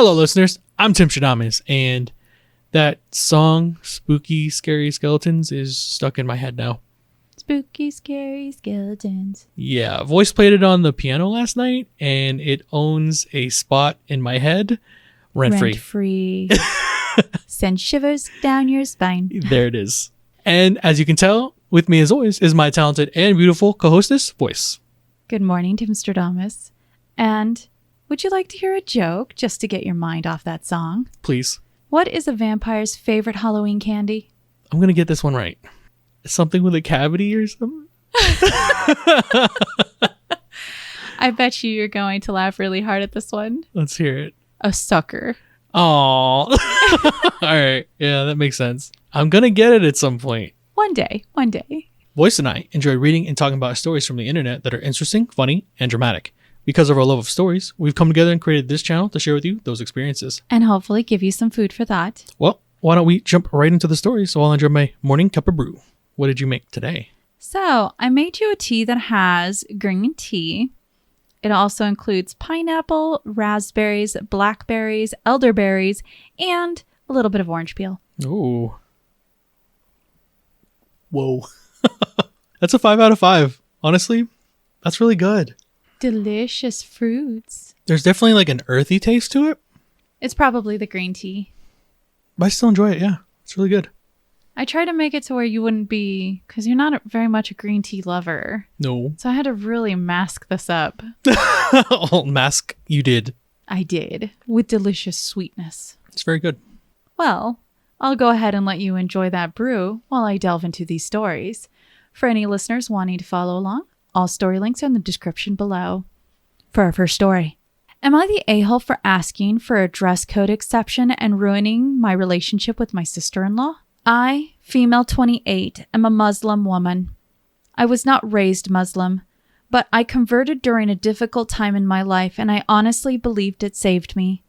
Hello, listeners. I'm Timstradamus, and that song, Spooky, Scary Skeletons, is stuck in my head now. Spooky, scary skeletons. Yeah, Voice played it on the piano last night, and it owns a spot in my head, rent-free. Rent-free. Send shivers down your spine. There it is. And as you can tell, with me as always is my talented and beautiful co-hostess, Voice. Good morning, Timstradamus. And would you like to hear a joke just to get your mind off that song? Please. What is a vampire's favorite Halloween candy? I'm going to get this one right. Something with a cavity or something? I bet you're going to laugh really hard at this one. Let's hear it. A sucker. Aww. All right. Yeah, that makes sense. I'm going to get it at some point. One day. Voice and I enjoy reading and talking about stories from the internet that are interesting, funny, and dramatic. Because of our love of stories, we've come together and created this channel to share with you those experiences. And hopefully give you some food for thought. Well, why don't we jump right into the stories so I'll enjoy my morning cup of brew. What did you make today? So, I made you a tea that has green tea. It also includes pineapple, raspberries, blackberries, elderberries, and a little bit of orange peel. Ooh. Whoa. That's a 5 out of 5. Honestly, that's really good. Delicious fruits. There's definitely like an earthy taste to it. It's probably the green tea. But I still enjoy it, yeah. It's really good. I try to make it to where you wouldn't be, because you're not very much a green tea lover. No. So I had to really mask this up. Oh, mask you did. I did, with delicious sweetness. It's very good. Well, I'll go ahead and let you enjoy that brew while I delve into these stories. For any listeners wanting to follow along, all story links are in the description below. For our first story. Am I the a-hole for asking for a dress code exception and ruining my relationship with my sister-in-law? I, female 28, am a Muslim woman. I was not raised Muslim, but I converted during a difficult time in my life, and I honestly believed it saved me.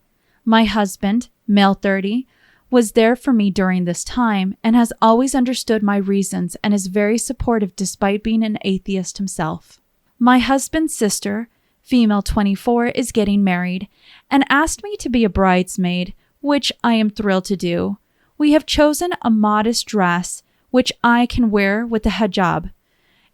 My husband, male 30, was there for me during this time and has always understood my reasons and is very supportive despite being an atheist himself. My husband's sister, female 24, is getting married and asked me to be a bridesmaid, which I am thrilled to do. We have chosen a modest dress, which I can wear with a hijab,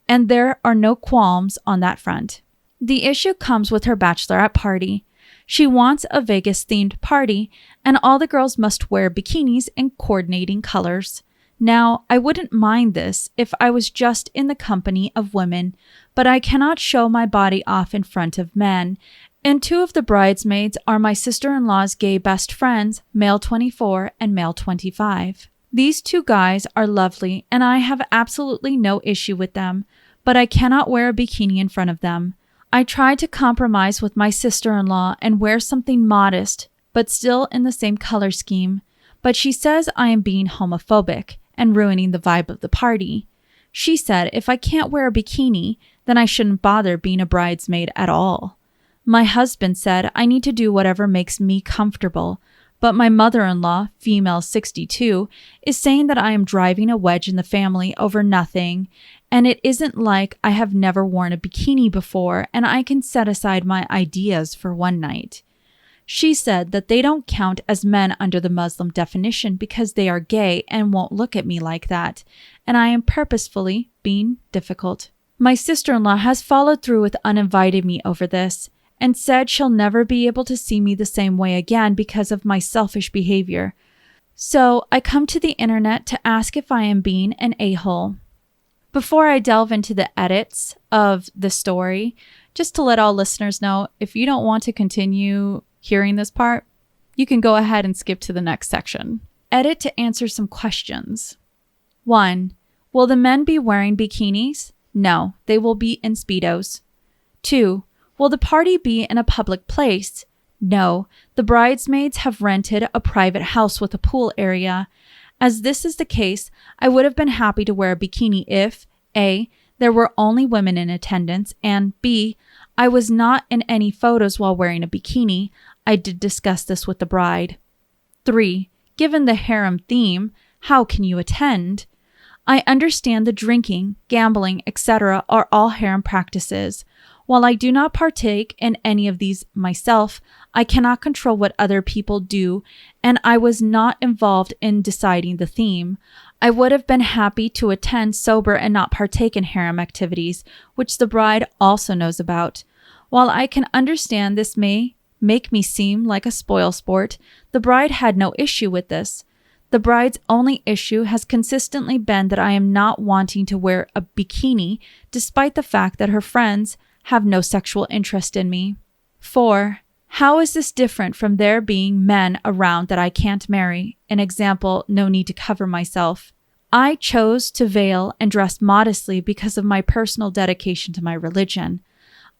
and there are no qualms on that front. The issue comes with her bachelorette party. She wants a Vegas-themed party, and all the girls must wear bikinis in coordinating colors. Now, I wouldn't mind this if I was just in the company of women, but I cannot show my body off in front of men, and two of the bridesmaids are my sister-in-law's gay best friends, male 24 and male 25. These two guys are lovely, and I have absolutely no issue with them, but I cannot wear a bikini in front of them. I tried to compromise with my sister-in-law and wear something modest, but still in the same color scheme, but she says I am being homophobic and ruining the vibe of the party. She said if I can't wear a bikini, then I shouldn't bother being a bridesmaid at all. My husband said I need to do whatever makes me comfortable, but my mother-in-law, female 62, is saying that I am driving a wedge in the family over nothing, and it isn't like I have never worn a bikini before and I can set aside my ideas for one night. She said that they don't count as men under the Muslim definition because they are gay and won't look at me like that, and I am purposefully being difficult. My sister-in-law has followed through with uninviting me over this, and said she'll never be able to see me the same way again because of my selfish behavior. So I come to the internet to ask if I am being an a-hole. Before I delve into the edits of the story, just to let all listeners know, if you don't want to continue hearing this part, you can go ahead and skip to the next section. Edit to answer some questions. 1. Will the men be wearing bikinis? No, they will be in Speedos. 2. Will the party be in a public place? No, the bridesmaids have rented a private house with a pool area. As this is the case, I would have been happy to wear a bikini if A. There were only women in attendance, and B. I was not in any photos while wearing a bikini. I did discuss this with the bride. 3. Given the harem theme, how can you attend? I understand the drinking, gambling, etc. are all harem practices. While I do not partake in any of these myself, I cannot control what other people do, and I was not involved in deciding the theme. I would have been happy to attend sober and not partake in harem activities, which the bride also knows about. While I can understand this may make me seem like a spoilsport, the bride had no issue with this. The bride's only issue has consistently been that I am not wanting to wear a bikini, despite the fact that her friends have no sexual interest in me. 4. How is this different from there being men around that I can't marry? An example, no need to cover myself. I chose to veil and dress modestly because of my personal dedication to my religion.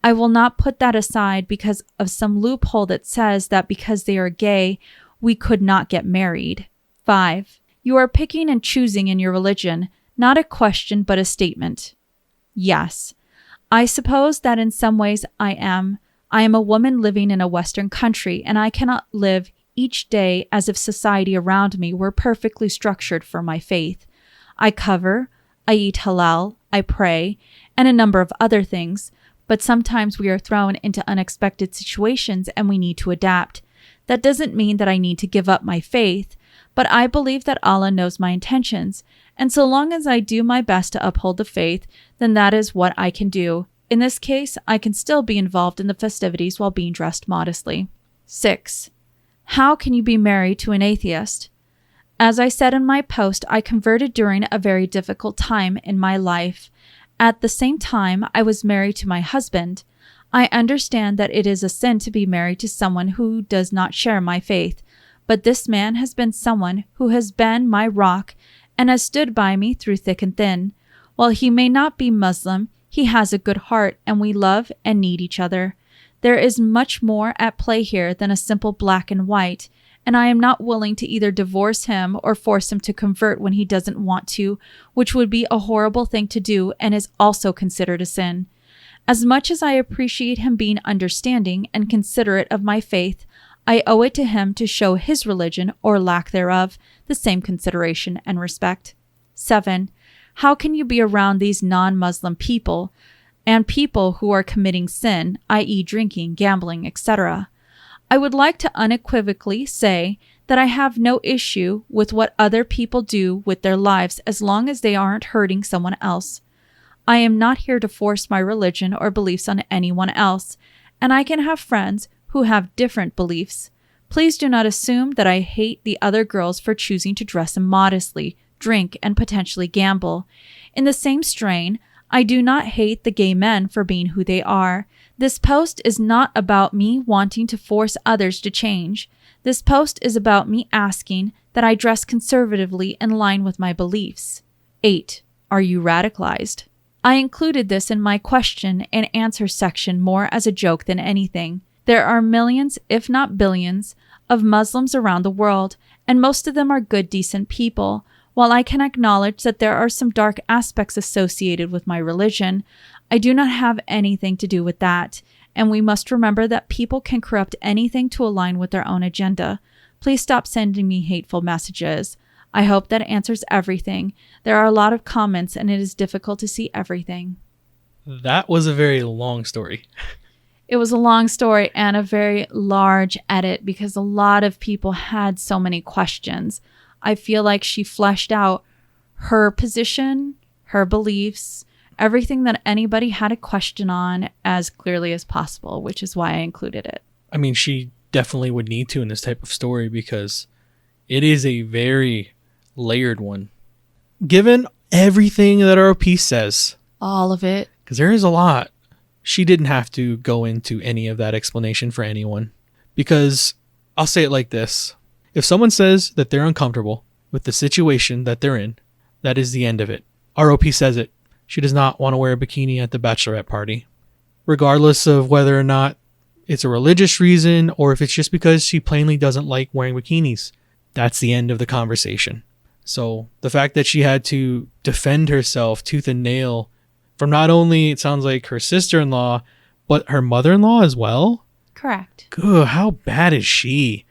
I will not put that aside because of some loophole that says that because they are gay, we could not get married. 5. You are picking and choosing in your religion, not a question but a statement. Yes. I suppose that in some ways I am. I am a woman living in a Western country, and I cannot live each day as if society around me were perfectly structured for my faith. I cover, I eat halal, I pray, and a number of other things, but sometimes we are thrown into unexpected situations and we need to adapt. That doesn't mean that I need to give up my faith, but I believe that Allah knows my intentions, and so long as I do my best to uphold the faith, then that is what I can do. In this case, I can still be involved in the festivities while being dressed modestly. 6. How can you be married to an atheist? As I said in my post, I converted during a very difficult time in my life. At the same time, I was married to my husband. I understand that it is a sin to be married to someone who does not share my faith, but this man has been someone who has been my rock and has stood by me through thick and thin. While he may not be Muslim, he has a good heart and we love and need each other. There is much more at play here than a simple black and white, and I am not willing to either divorce him or force him to convert when he doesn't want to, which would be a horrible thing to do and is also considered a sin. As much as I appreciate him being understanding and considerate of my faith, I owe it to him to show his religion, or lack thereof, the same consideration and respect. 7. How can you be around these non-Muslim people and people who are committing sin, i.e. drinking, gambling, etc.? I would like to unequivocally say that I have no issue with what other people do with their lives as long as they aren't hurting someone else. I am not here to force my religion or beliefs on anyone else, and I can have friends who have different beliefs. Please do not assume that I hate the other girls for choosing to dress immodestly, drink, and potentially gamble. In the same strain, I do not hate the gay men for being who they are. This post is not about me wanting to force others to change. This post is about me asking that I dress conservatively in line with my beliefs. 8. Are you radicalized? I included this in my question and answer section more as a joke than anything. There are millions, if not billions, of Muslims around the world, and most of them are good, decent people. While I can acknowledge that there are some dark aspects associated with my religion, I do not have anything to do with that, and we must remember that people can corrupt anything to align with their own agenda. Please stop sending me hateful messages. I hope that answers everything. There are a lot of comments, and it is difficult to see everything. That was a very long story. It was a long story and a very large edit because a lot of people had so many questions. I feel like she fleshed out her position, her beliefs, everything that anybody had a question on as clearly as possible, which is why I included it. I mean, she definitely would need to in this type of story because it is a very layered one. Given everything that our piece says, all of it, because there is a lot, she didn't have to go into any of that explanation for anyone. Because I'll say it like this. If someone says that they're uncomfortable with the situation that they're in, that is the end of it. ROP says it. She does not want to wear a bikini at the bachelorette party. Regardless of whether or not it's a religious reason or if it's just because she plainly doesn't like wearing bikinis. That's the end of the conversation. So the fact that she had to defend herself tooth and nail from not only, it sounds like, her sister-in-law, but her mother-in-law as well? Correct. Ugh, how bad is she?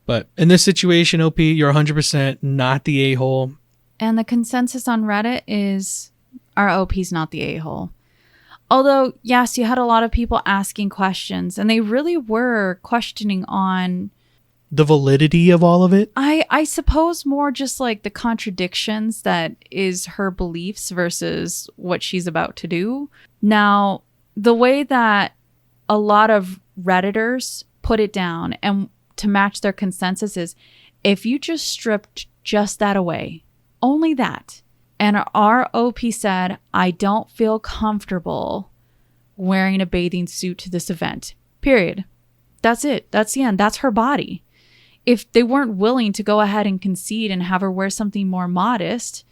But in this situation, OP, you're 100% not the a-hole. And the consensus on Reddit is our OP's not the a-hole. Although, yes, you had a lot of people asking questions, and they really were questioning on the validity of all of it. I suppose more just like the contradictions that is her beliefs versus what she's about to do. Now, the way that a lot of Redditors put it down and to match their consensus is if you just stripped just that away, only that, and our OP said, I don't feel comfortable wearing a bathing suit to this event, period. That's it. That's the end. That's her body. If they weren't willing to go ahead and concede and have her wear something more modest,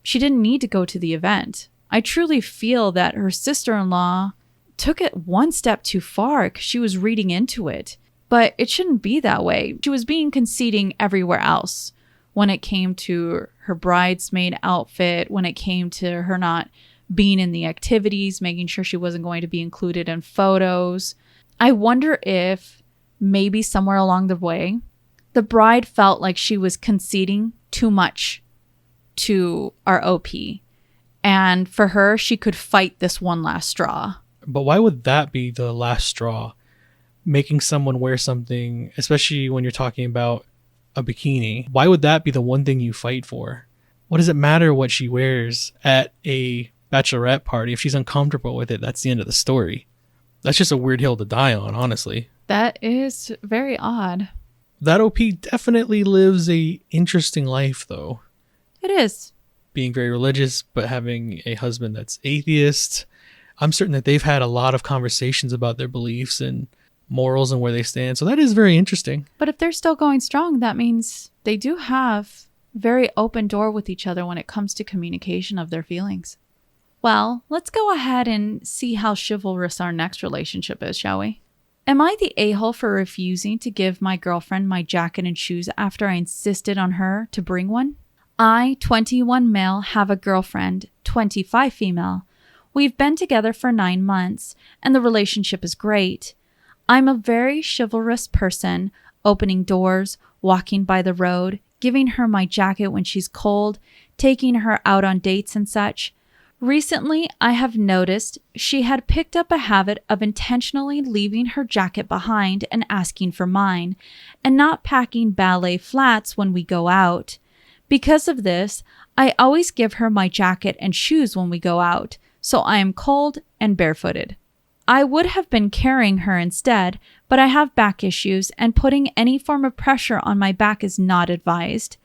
she didn't need to go to the event. I truly feel that her sister-in-law took it one step too far because she was reading into it. But it shouldn't be that way. She was being conceding everywhere else when it came to her bridesmaid outfit, when it came to her not being in the activities, making sure she wasn't going to be included in photos. I wonder if maybe somewhere along the way, the bride felt like she was conceding too much to our OP. And for her, she could fight this one last straw. But why would that be the last straw? Making someone wear something, especially when you're talking about a bikini, why would that be the one thing you fight for? What does it matter what she wears at a bachelorette party? If she's uncomfortable with it, that's the end of the story. That's just a weird hill to die on, honestly. That is very odd. That OP definitely lives a interesting life, though. It is. Being very religious, but having a husband that's atheist. I'm certain that they've had a lot of conversations about their beliefs and morals and where they stand. So that is very interesting. But if they're still going strong, that means they do have very open door with each other when it comes to communication of their feelings. Well, let's go ahead and see how chivalrous our next relationship is, shall we? Am I the a-hole for refusing to give my girlfriend my jacket and shoes after I insisted on her to bring one? I, 21 male, have a girlfriend, 25 female. We've been together for 9 months, and the relationship is great. I'm a very chivalrous person, opening doors, walking by the road, giving her my jacket when she's cold, taking her out on dates and such. Recently, I have noticed she had picked up a habit of intentionally leaving her jacket behind and asking for mine, and not packing ballet flats when we go out. Because of this, I always give her my jacket and shoes when we go out, so I am cold and barefooted. I would have been carrying her instead, but I have back issues and putting any form of pressure on my back is not advised.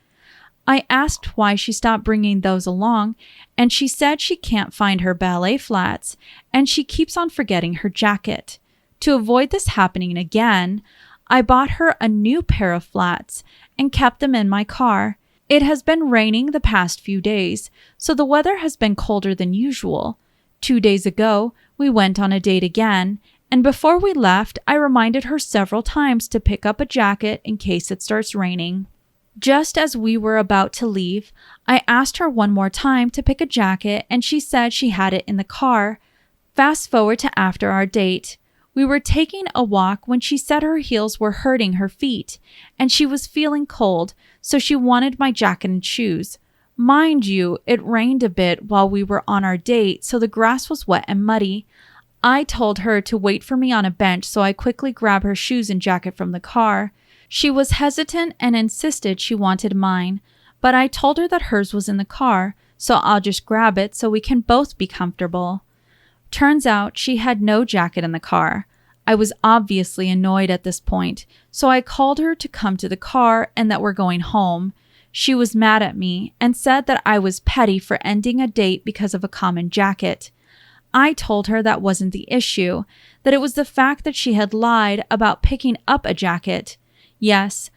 I asked why she stopped bringing those along, and she said she can't find her ballet flats, and she keeps on forgetting her jacket. To avoid this happening again, I bought her a new pair of flats and kept them in my car. It has been raining the past few days, so the weather has been colder than usual. 2 days ago, we went on a date again, and before we left, I reminded her several times to pick up a jacket in case it starts raining. Just as we were about to leave, I asked her one more time to pick a jacket, and she said she had it in the car. Fast forward to after our date. We were taking a walk when she said her heels were hurting her feet, and she was feeling cold, so she wanted my jacket and shoes. Mind you, it rained a bit while we were on our date, so the grass was wet and muddy. I told her to wait for me on a bench, so I quickly grabbed her shoes and jacket from the car. She was hesitant and insisted she wanted mine, but I told her that hers was in the car, so I'll just grab it so we can both be comfortable. Turns out she had no jacket in the car. I was obviously annoyed at this point, so I called her to come to the car and that we're going home. She was mad at me and said that I was petty for ending a date because of a common jacket. I told her that wasn't the issue, that it was the fact that she had lied about picking up a jacket. Yes,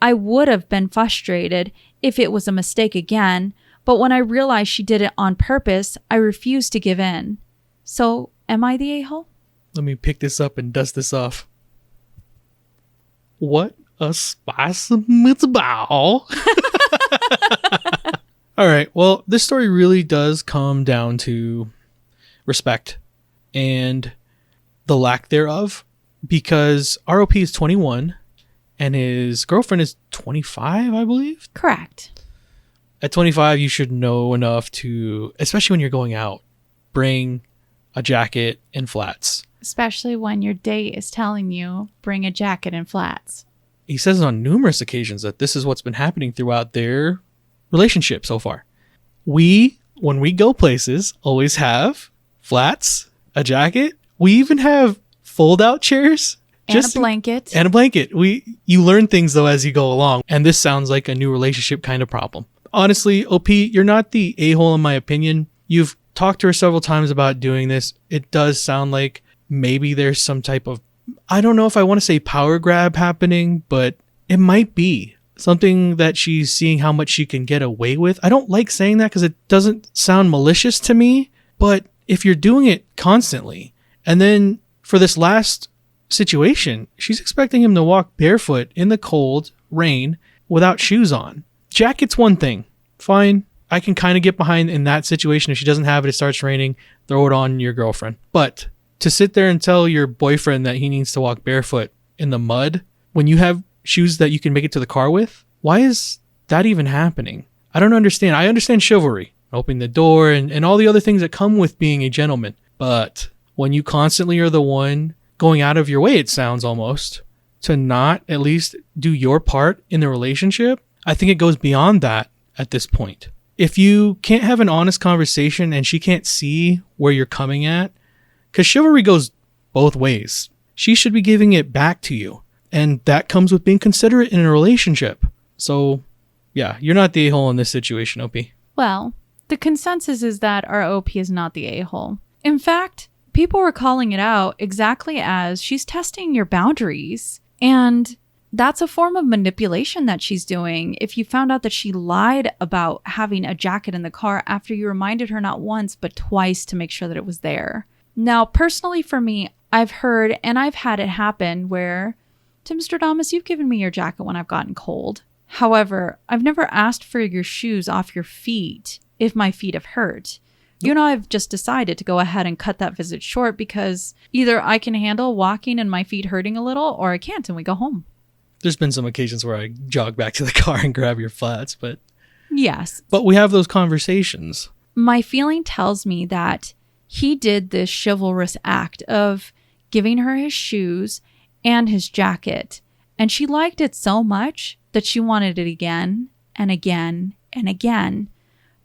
I would have been frustrated if it was a mistake again, but when I realized she did it on purpose, I refused to give in. So, am I the a-hole? Let me pick this up and dust this off. What a spicy meatball. All right. Well, this story really does come down to respect and the lack thereof, because ROP is 21 and his girlfriend is 25, I believe. Correct. At 25, you should know enough to, especially when you're going out, bring a jacket and flats. Especially when your date is telling you, bring a jacket and flats. He says on numerous occasions that this is what's been happening throughout their relationship so far. When we go places, always have flats, a jacket. We even have fold-out chairs. And a blanket. And a blanket. You learn things, though, as you go along. And this sounds like a new relationship kind of problem. Honestly, OP, you're not the a-hole in my opinion. You've talked to her several times about doing this. It does sound like maybe there's some type of, I don't know if I want to say power grab happening, but it might be something that she's seeing how much she can get away with. I don't like saying that because it doesn't sound malicious to me, but if you're doing it constantly, and then for this last situation, she's expecting him to walk barefoot in the cold rain without shoes on. Jacket's one thing. Fine. I can kind of get behind in that situation. If she doesn't have it, it starts raining, throw it on your girlfriend. But to sit there and tell your boyfriend that he needs to walk barefoot in the mud when you have shoes that you can make it to the car with, why is that even happening? I don't understand. I understand chivalry, opening the door and all the other things that come with being a gentleman. But when you constantly are the one going out of your way, it sounds almost, to not at least do your part in the relationship, I think it goes beyond that at this point. If you can't have an honest conversation and she can't see where you're coming at, because chivalry goes both ways. She should be giving it back to you. And that comes with being considerate in a relationship. So, yeah, you're not the a-hole in this situation, OP. Well, the consensus is that our OP is not the a-hole. In fact, people were calling it out exactly as she's testing your boundaries. And that's a form of manipulation that she's doing. If you found out that she lied about having a jacket in the car after you reminded her not once, but twice to make sure that it was there. Now, personally for me, I've heard and I've had it happen where, Timstradamus, you've given me your jacket when I've gotten cold. However, I've never asked for your shoes off your feet if my feet have hurt. You know, I've just decided to go ahead and cut that visit short because either I can handle walking and my feet hurting a little or I can't and we go home. There's been some occasions where I jog back to the car and grab your flats, but... Yes. But we have those conversations. My feeling tells me that he did this chivalrous act of giving her his shoes and his jacket, and she liked it so much that she wanted it again and again and again,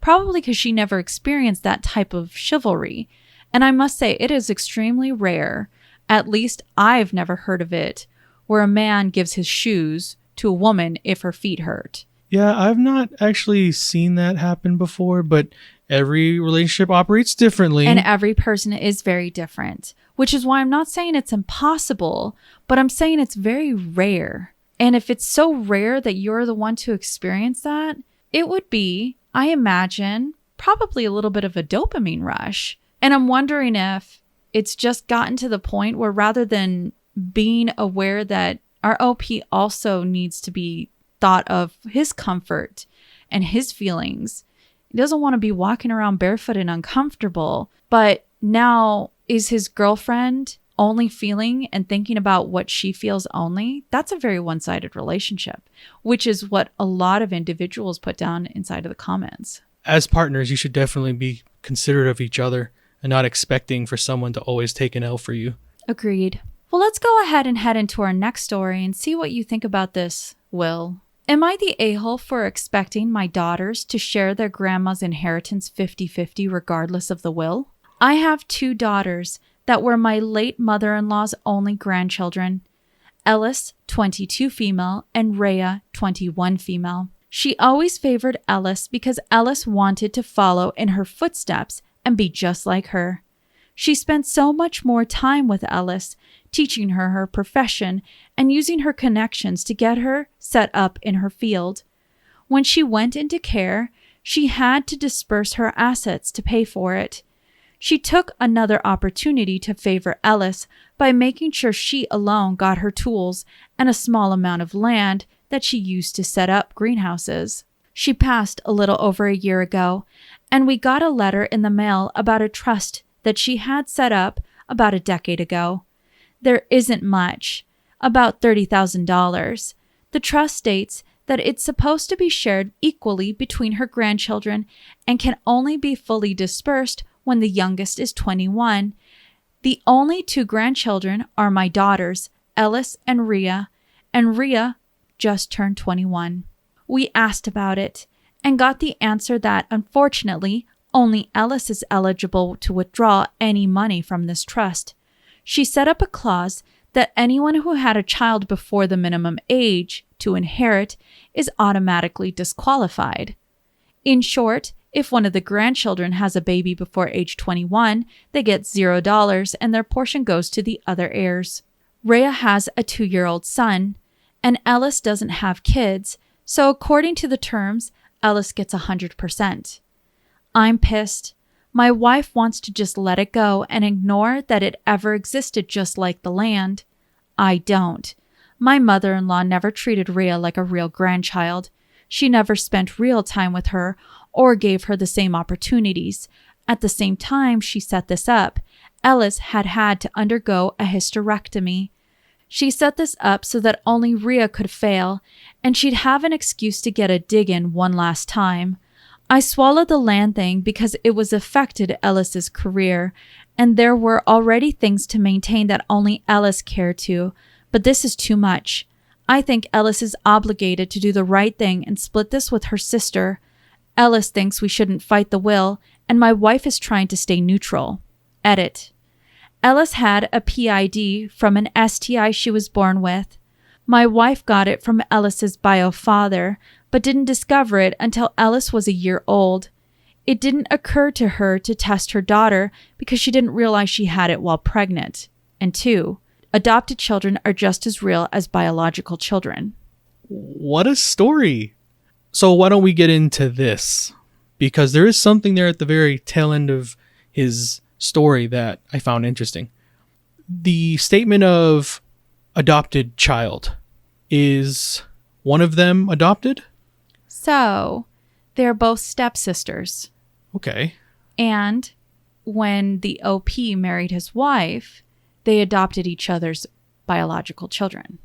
probably because she never experienced that type of chivalry. And I must say, it is extremely rare, at least I've never heard of it, where a man gives his shoes to a woman if her feet hurt. Yeah, I've not actually seen that happen before, but every relationship operates differently. And every person is very different, which is why I'm not saying it's impossible, but I'm saying it's very rare. And if it's so rare that you're the one to experience that, it would be, I imagine, probably a little bit of a dopamine rush. And I'm wondering if it's just gotten to the point where rather than being aware that our OP also needs to be thought of his comfort and his feelings, he doesn't want to be walking around barefoot and uncomfortable, but now is his girlfriend only feeling and thinking about what she feels only? That's a very one-sided relationship, which is what a lot of individuals put down inside of the comments. As partners, you should definitely be considerate of each other and not expecting for someone to always take an L for you. Agreed. Well, let's go ahead and head into our next story and see what you think about this, Will. Am I the a-hole for expecting my daughters to share their grandma's inheritance 50-50 regardless of the will? I have 2 daughters that were my late mother-in-law's only grandchildren. Ellis, 22 female, and Rhea, 21 female. She always favored Ellis because Ellis wanted to follow in her footsteps and be just like her. She spent so much more time with Ellis, teaching her her profession and using her connections to get her set up in her field. When she went into care, she had to disperse her assets to pay for it. She took another opportunity to favor Ellis by making sure she alone got her tools and a small amount of land that she used to set up greenhouses. She passed a little over a year ago, and we got a letter in the mail about a trust that she had set up about a decade ago. There isn't much, about $30,000. The trust states that it's supposed to be shared equally between her grandchildren and can only be fully dispersed when the youngest is 21. The only 2 grandchildren are my daughters, Ellis and Rhea just turned 21. We asked about it and got the answer that, unfortunately, only Ellis is eligible to withdraw any money from this trust. She set up a clause that anyone who had a child before the minimum age to inherit is automatically disqualified. In short, if one of the grandchildren has a baby before age 21, they get $0 and their portion goes to the other heirs. Rhea has a 2-year-old son, and Ellis doesn't have kids, so according to the terms, Ellis gets 100%. I'm pissed. My wife wants to just let it go and ignore that it ever existed just like the land. I don't. My mother-in-law never treated Rhea like a real grandchild. She never spent real time with her or gave her the same opportunities. At the same time she set this up, Ellis had to undergo a hysterectomy. She set this up so that only Rhea could fail, and she'd have an excuse to get a dig in one last time. I swallowed the land thing because it was affected Ellis's career, and there were already things to maintain that only Ellis cared to, but this is too much. I think Ellis is obligated to do the right thing and split this with her sister. Ellis thinks we shouldn't fight the will, and my wife is trying to stay neutral. Edit. Ellis had a PID from an STI she was born with. My wife got it from Ellis's bio father, but didn't discover it until Ellis was a year old. It didn't occur to her to test her daughter because she didn't realize she had it while pregnant. And 2, adopted children are just as real as biological children. What a story. So why don't we get into this? Because there is something there at the very tail end of his story that I found interesting. The statement of adopted child. Is one of them adopted? So, they're both stepsisters. Okay. And when the OP married his wife, they adopted each other's biological children.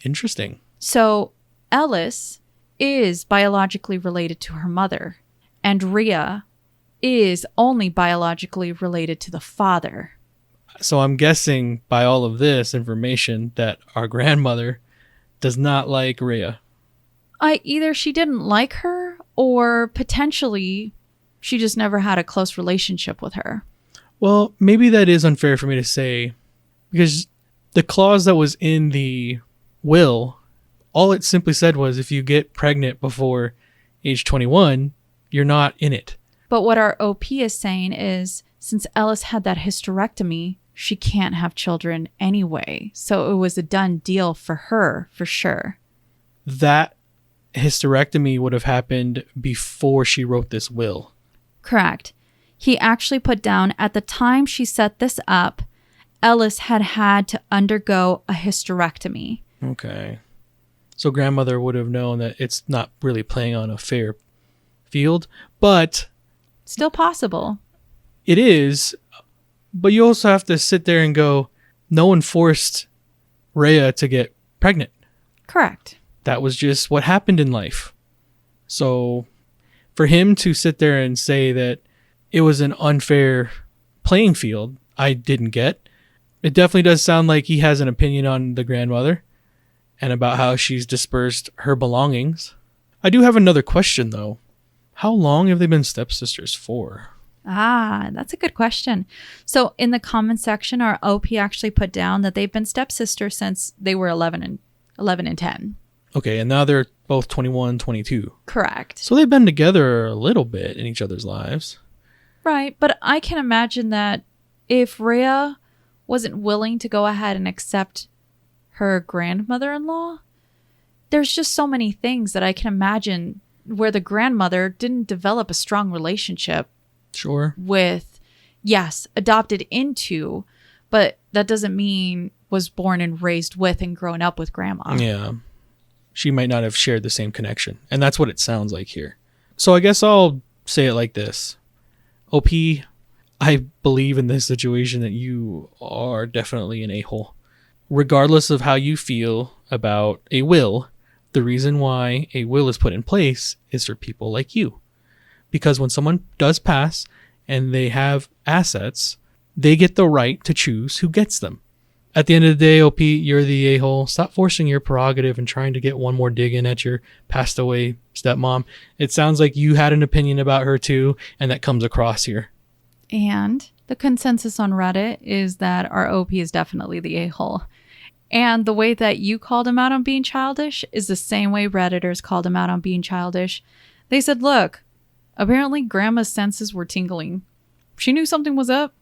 Interesting. So, Ellis is biologically related to her mother, and Rhea is only biologically related to the father. So I'm guessing by all of this information that our grandmother does not like Rhea. Either she didn't like her, or potentially she just never had a close relationship with her. Well, maybe that is unfair for me to say, because the clause that was in the will, all it simply said was if you get pregnant before age 21, you're not in it. But what our OP is saying is, since Ellis had that hysterectomy, she can't have children anyway. So it was a done deal for her, for sure. That hysterectomy would have happened before she wrote this will. Correct. He actually put down at the time she set this up, Ellis had to undergo a hysterectomy. Okay. So grandmother would have known that it's not really playing on a fair field, but... Still possible. It is, but you also have to sit there and go, no one forced Rhea to get pregnant. Correct. That was just what happened in life. So for him to sit there and say that it was an unfair playing field, I didn't get. It definitely does sound like he has an opinion on the grandmother and about how she's dispersed her belongings. I do have another question, though. How long have they been stepsisters for? That's a good question. So in the comment section, our OP actually put down that they've been stepsisters since they were 11 and 10. Okay, and now they're both 21, 22. Correct. So they've been together a little bit in each other's lives. Right, but I can imagine that if Rhea wasn't willing to go ahead and accept her grandmother-in-law, there's just so many things that I can imagine where the grandmother didn't develop a strong relationship. Sure. With, yes, adopted into, but that doesn't mean was born and raised with and grown up with grandma. Yeah. She might not have shared the same connection. And that's what it sounds like here. So I guess I'll say it like this. OP, I believe in this situation that you are definitely an a-hole. Regardless of how you feel about a will, the reason why a will is put in place is for people like you. Because when someone does pass and they have assets, they get the right to choose who gets them. At the end of the day, OP, you're the a-hole. Stop forcing your prerogative and trying to get one more dig in at your passed away stepmom. It sounds like you had an opinion about her too, and that comes across here. And the consensus on Reddit is that our OP is definitely the a-hole. And the way that you called him out on being childish is the same way Redditors called him out on being childish. They said, look, apparently Grandma's senses were tingling. She knew something was up.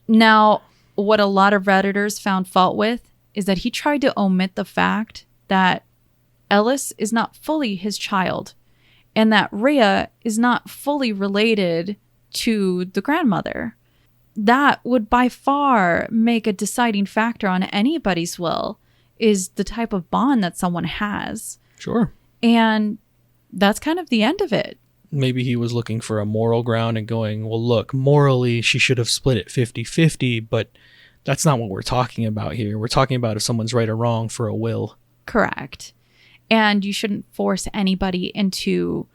Now, what a lot of Redditors found fault with is that he tried to omit the fact that Ellis is not fully his child and that Rhea is not fully related to the grandmother. That would by far make a deciding factor on anybody's will, is the type of bond that someone has. Sure. And that's kind of the end of it. Maybe he was looking for a moral ground and going, well, look, morally, she should have split it 50-50, but that's not what we're talking about here. We're talking about if someone's right or wrong for a will. Correct. And you shouldn't force anybody into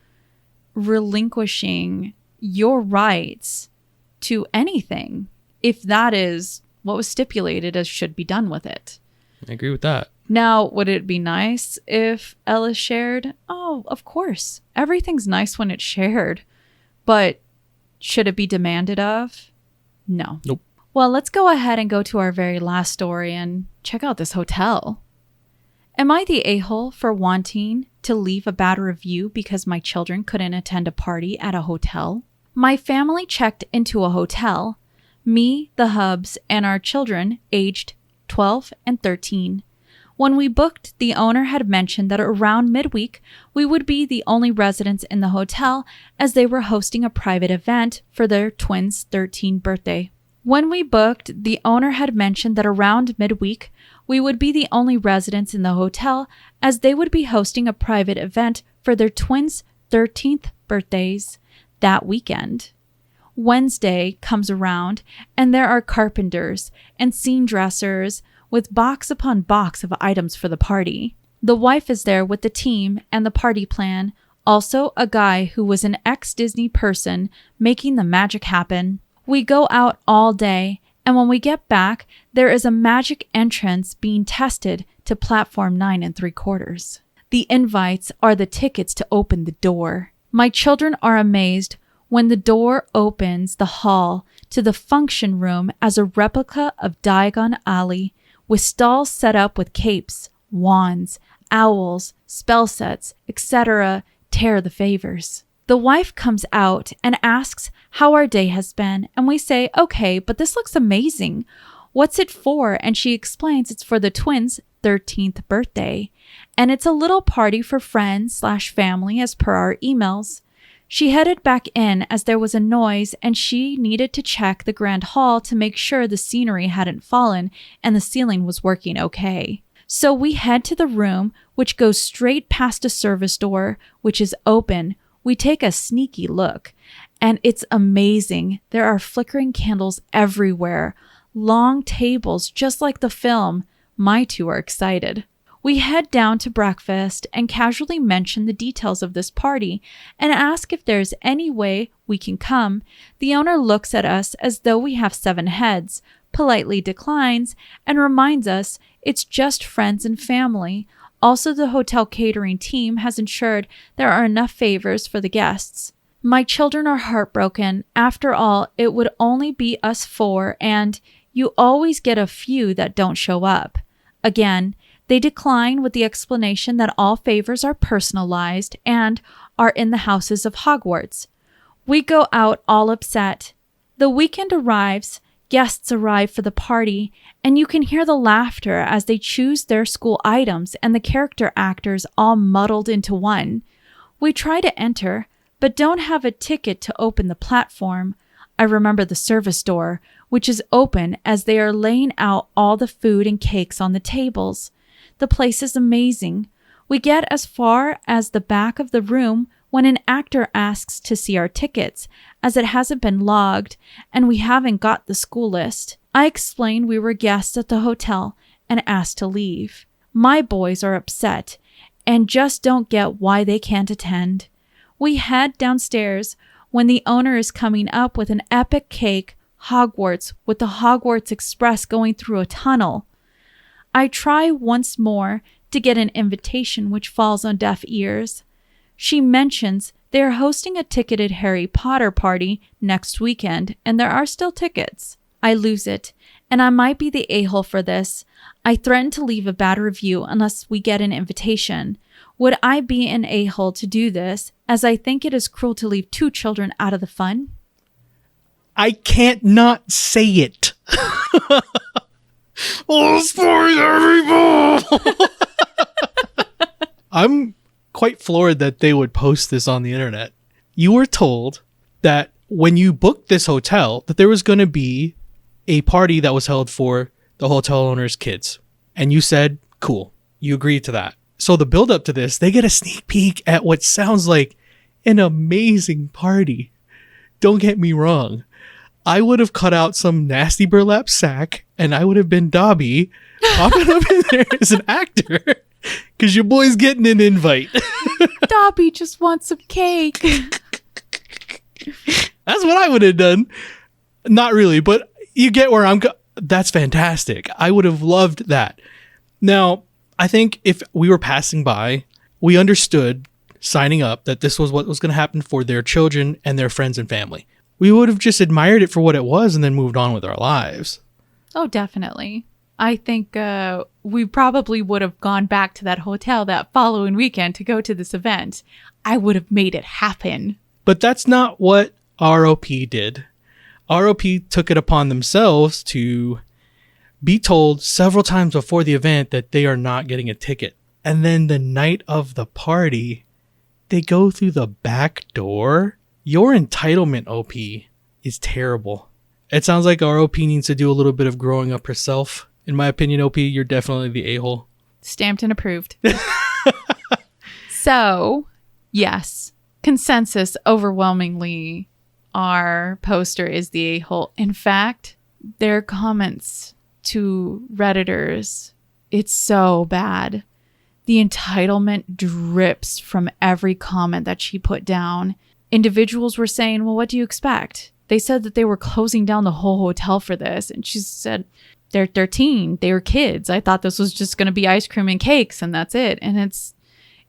relinquishing your rights to anything if that is what was stipulated as should be done with it. I agree with that. Now, would it be nice if Ellis shared? Oh, of course. Everything's nice when it's shared. But should it be demanded of? No. Nope. Well, let's go ahead and go to our very last story and check out this hotel. Am I the a-hole for wanting to leave a bad review because my children couldn't attend a party at a hotel? My family checked into a hotel. Me, the hubs, and our children aged 12 and 13. When we booked, the owner had mentioned that around midweek, we would be the only residents in the hotel as they were hosting a private event for their twins' 13th birthday. When we booked, the owner had mentioned that around midweek, we would be the only residents in the hotel as they would be hosting a private event for their twins' 13th birthdays that weekend. Wednesday comes around and there are carpenters and scene dressers with box upon box of items for the party. The wife is there with the team and the party plan, also a guy who was an ex-Disney person making the magic happen. We go out all day, and when we get back, there is a magic entrance being tested to platform 9 3/4. The invites are the tickets to open the door. My children are amazed when the door opens the hall to the function room as a replica of Diagon Alley, with stalls set up with capes, wands, owls, spell sets, etc. tear the favors. The wife comes out and asks how our day has been, and we say, okay, but this looks amazing. What's it for? And she explains it's for the twins' 13th birthday, and it's a little party for friends/family as per our emails. She headed back in as there was a noise and she needed to check the grand hall to make sure the scenery hadn't fallen and the ceiling was working okay. So we head to the room, which goes straight past a service door, which is open. We take a sneaky look, and it's amazing. There are flickering candles everywhere, long tables just like the film. My two are excited. We head down to breakfast and casually mention the details of this party and ask if there's any way we can come. The owner looks at us as though we have 7 heads, politely declines, and reminds us it's just friends and family. Also, the hotel catering team has ensured there are enough favors for the guests. My children are heartbroken. After all, it would only be us 4, and you always get a few that don't show up. Again, they decline with the explanation that all favors are personalized and are in the houses of Hogwarts. We go out all upset. The weekend arrives, guests arrive for the party, and you can hear the laughter as they choose their school items and the character actors all muddled into one. We try to enter, but don't have a ticket to open the platform. I remember the service door, which is open as they are laying out all the food and cakes on the tables. The place is amazing. We get as far as the back of the room when an actor asks to see our tickets, as it hasn't been logged and we haven't got the school list. I explained we were guests at the hotel and asked to leave. My boys are upset and just don't get why they can't attend. We head downstairs when the owner is coming up with an epic cake, Hogwarts, with the Hogwarts Express going through a tunnel. I try once more to get an invitation which falls on deaf ears. She mentions they are hosting a ticketed Harry Potter party next weekend, and there are still tickets. I lose it, and I might be the a-hole for this. I threaten to leave a bad review unless we get an invitation. Would I be an a-hole to do this, as I think it is cruel to leave 2 children out of the fun? I can't not say it. Oh, spoiler, I'm quite floored that they would post this on the internet. You were told that when you booked this hotel, that there was going to be a party that was held for the hotel owner's kids. And you said, cool, you agreed to that. So the build up to this, they get a sneak peek at what sounds like an amazing party. Don't get me wrong. I would have cut out some nasty burlap sack and I would have been Dobby popping up in there as an actor because your boy's getting an invite. Dobby just wants some cake. That's what I would have done. Not really, but you get where I'm going. That's fantastic. I would have loved that. Now, I think if we were passing by, we understood signing up that this was what was going to happen for their children and their friends and family. We would have just admired it for what it was and then moved on with our lives. Oh, definitely. I think we probably would have gone back to that hotel that following weekend to go to this event. I would have made it happen. But that's not what ROP did. ROP took it upon themselves to be told several times before the event that they are not getting a ticket. And then the night of the party, they go through the back door. Your entitlement, OP, is terrible. It sounds like our OP needs to do a little bit of growing up herself. In my opinion, OP, you're definitely the a-hole. Stamped and approved. So, yes, consensus overwhelmingly, our poster is the a-hole. In fact, their comments to Redditors, it's so bad. The entitlement drips from every comment that she put down. Individuals were saying, well, what do you expect? They said that they were closing down the whole hotel for this. And she said, they're 13. They were kids. I thought this was just going to be ice cream and cakes and that's it. And it's,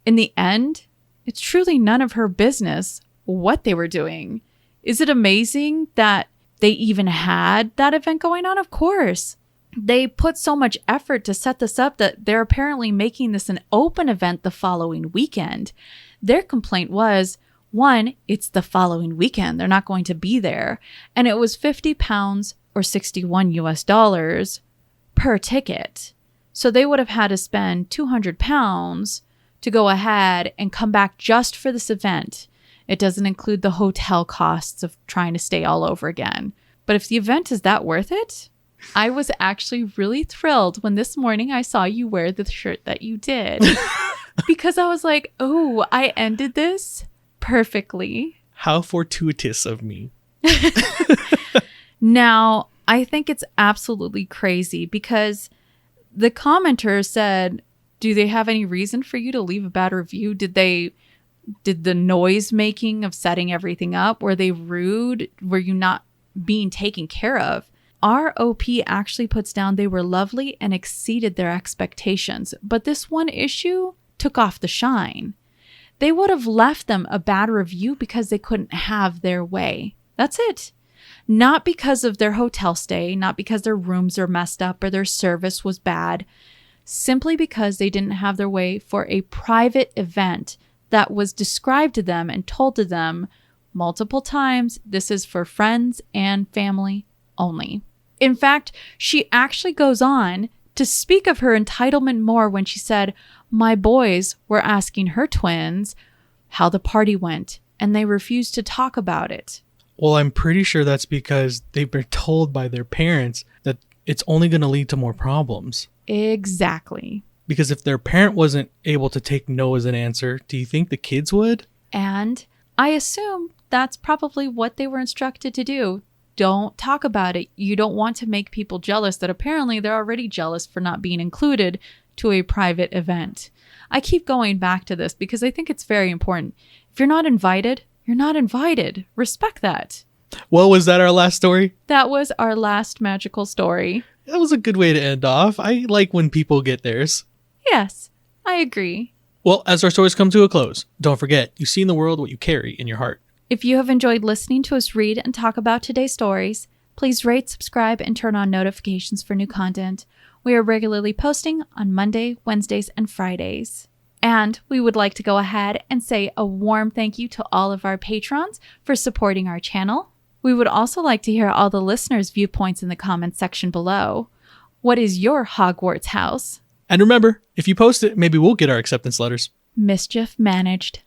in the end, it's truly none of her business what they were doing. Is it amazing that they even had that event going on? Of course. They put so much effort to set this up that they're apparently making this an open event the following weekend. Their complaint was, one, it's the following weekend. They're not going to be there. And it was £50 or $61 per ticket. So they would have had to spend £200 to go ahead and come back just for this event. It doesn't include the hotel costs of trying to stay all over again. But if the event is that worth it, I was actually really thrilled when this morning I saw you wear the shirt that you did. Because I was like, oh, I ended this perfectly. How fortuitous of me. Now, I think it's absolutely crazy because the commenter said, do they have any reason for you to leave a bad review? Did the noise making of setting everything up? Were they rude? Were you not being taken care of? ROP actually puts down they were lovely and exceeded their expectations. But this one issue took off the shine. They would have left them a bad review because they couldn't have their way. That's it. Not because of their hotel stay, not because their rooms are messed up or their service was bad, simply because they didn't have their way for a private event that was described to them and told to them multiple times, this is for friends and family only. In fact, she actually goes on to speak of her entitlement more when she said, my boys were asking her twins how the party went, and they refused to talk about it. Well, I'm pretty sure that's because they've been told by their parents that it's only going to lead to more problems. Exactly. Because if their parent wasn't able to take no as an answer, do you think the kids would? And I assume that's probably what they were instructed to do. Don't talk about it. You don't want to make people jealous that apparently they're already jealous for not being included to a private event. I keep going back to this because I think it's very important. If you're not invited, You're not invited. Respect that. Well, was that our last story? That was our last magical story. That was a good way to end off. I like when people get theirs. Yes, I agree. Well, as our stories come to a close, don't forget, you see in the world what you carry in your heart. If you have enjoyed listening to us read and talk about today's stories, please rate, subscribe, and turn on notifications for new content. We are regularly posting on Monday, Wednesdays, and Fridays. And we would like to go ahead and say a warm thank you to all of our patrons for supporting our channel. We would also like to hear all the listeners' viewpoints in the comments section below. What is your Hogwarts house? And remember, if you post it, maybe we'll get our acceptance letters. Mischief managed.